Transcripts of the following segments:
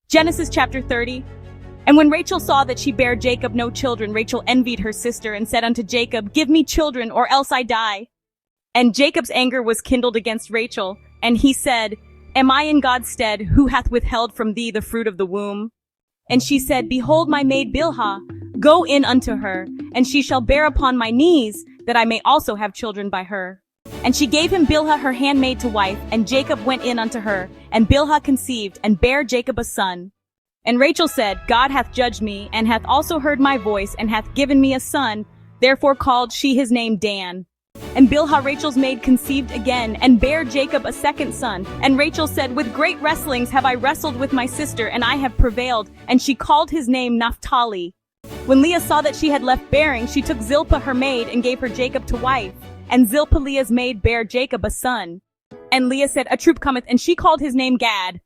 Genesis chapter 30. And when Rachel saw that she bare Jacob no children, Rachel envied her sister and said unto Jacob, Give me children, or else I die. And Jacob's anger was kindled against Rachel, and he said, Am I in God's stead, who hath withheld from thee the fruit of the womb? And she said, Behold my maid Bilhah, go in unto her, and she shall bear upon my knees, that I may also have children by her. And she gave him Bilhah her handmaid to wife, and Jacob went in unto her, and Bilhah conceived, and bare Jacob a son. And Rachel said, God hath judged me, and hath also heard my voice, and hath given me a son. Therefore called she his name Dan. And Bilhah Rachel's maid conceived again, and bare Jacob a second son. And Rachel said, With great wrestlings have I wrestled with my sister, and I have prevailed. And she called his name Naphtali. When Leah saw that she had left bearing, she took Zilpah her maid, and gave her Jacob to wife. And Zilpah Leah's maid bare Jacob a son. And Leah said, A troop cometh, and she called his name Gad.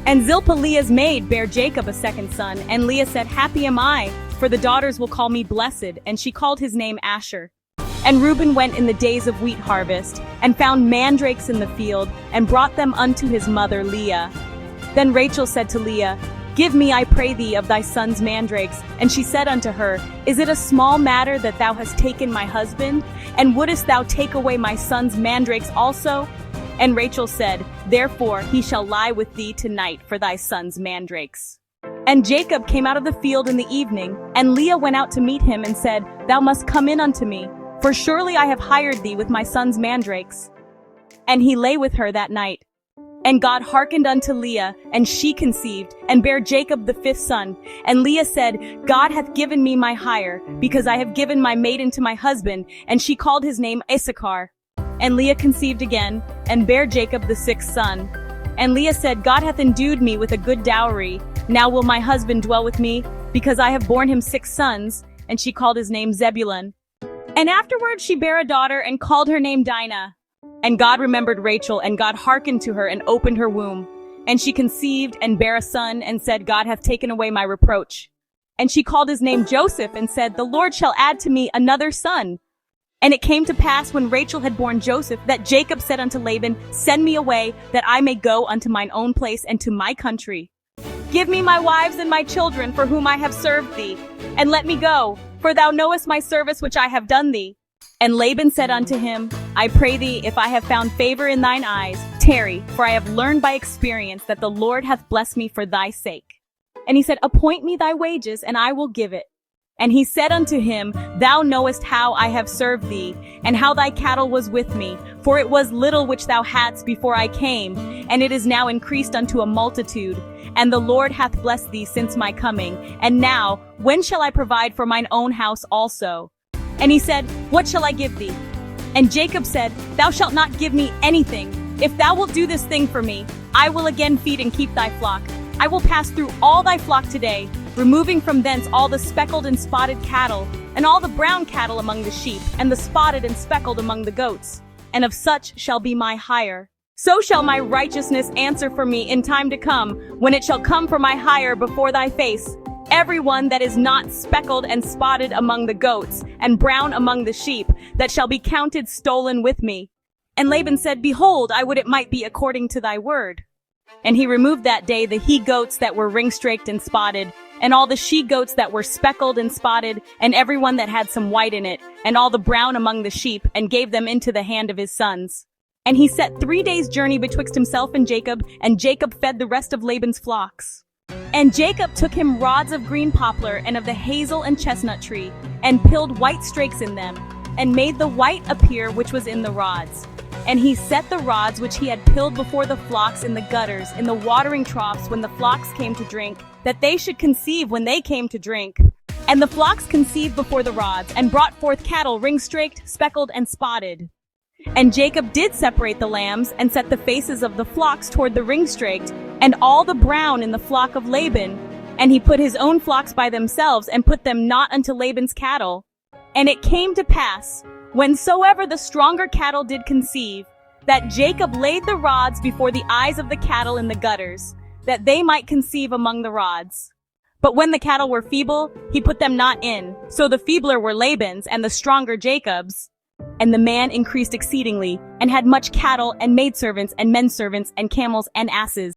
And Zilpah Leah's maid bare Jacob a second son. And Leah said, Happy am I, for the daughters will call me blessed. And she called his name Asher. And Reuben went in the days of wheat harvest, and found mandrakes in the field, and brought them unto his mother Leah. Then Rachel said to Leah, Give me, I pray thee, of thy son's mandrakes. And she said unto her, Is it a small matter that thou hast taken my husband? And wouldest thou take away my son's mandrakes also? And Rachel said, Therefore he shall lie with thee tonight for thy son's mandrakes. And Jacob came out of the field in the evening, and Leah went out to meet him, and said, Thou must come in unto me, for surely I have hired thee with my son's mandrakes. And he lay with her that night. And God hearkened unto Leah, and she conceived, and bare Jacob the fifth son. And Leah said, God hath given me my hire, because I have given my maiden to my husband. And she called his name Issachar. And Leah conceived again, and bare Jacob the sixth son. And Leah said, God hath endued me with a good dowry. Now will my husband dwell with me, because I have borne him 6 sons. And she called his name Zebulun. And afterward she bare a daughter, and called her name Dinah. And God remembered Rachel, and God hearkened to her, and opened her womb. And she conceived, and bare a son, and said, God hath taken away my reproach. And she called his name Joseph, and said, The Lord shall add to me another son. And it came to pass, when Rachel had borne Joseph, that Jacob said unto Laban, Send me away, that I may go unto mine own place, and to my country. Give me my wives and my children, for whom I have served thee, and let me go, for thou knowest my service which I have done thee. And Laban said unto him, I pray thee, if I have found favor in thine eyes, tarry, for I have learned by experience that the Lord hath blessed me for thy sake. And he said, Appoint me thy wages, and I will give it. And he said unto him, Thou knowest how I have served thee, and how thy cattle was with me, for it was little which thou hadst before I came, and it is now increased unto a multitude. And the Lord hath blessed thee since my coming. And now, when shall I provide for mine own house also? And he said, What shall I give thee? And Jacob said, Thou shalt not give me anything. If thou wilt do this thing for me, I will again feed and keep thy flock. I will pass through all thy flock today, removing from thence all the speckled and spotted cattle, and all the brown cattle among the sheep, and the spotted and speckled among the goats. And of such shall be my hire. So shall my righteousness answer for me in time to come, when it shall come for my hire before thy face. Every one that is not speckled and spotted among the goats, and brown among the sheep, that shall be counted stolen with me. And Laban said, Behold, I would it might be according to thy word. And he removed that day the he-goats that were ring-straked and spotted, and all the she-goats that were speckled and spotted, and every one that had some white in it, and all the brown among the sheep, and gave them into the hand of his sons. And he set 3 days' journey betwixt himself and Jacob fed the rest of Laban's flocks. And Jacob took him rods of green poplar and of the hazel and chestnut tree, and pilled white strakes in them, and made the white appear which was in the rods. And he set the rods which he had pilled before the flocks in the gutters, in the watering troughs when the flocks came to drink, that they should conceive when they came to drink. And the flocks conceived before the rods, and brought forth cattle ring-straked, speckled, and spotted. And Jacob did separate the lambs, and set the faces of the flocks toward the ring-straked, and all the brown in the flock of Laban. And he put his own flocks by themselves, and put them not unto Laban's cattle. And it came to pass, whensoever the stronger cattle did conceive, that Jacob laid the rods before the eyes of the cattle in the gutters, that they might conceive among the rods. But when the cattle were feeble, he put them not in. So the feebler were Laban's, and the stronger Jacob's. And the man increased exceedingly, and had much cattle, and maidservants, and menservants, and camels, and asses.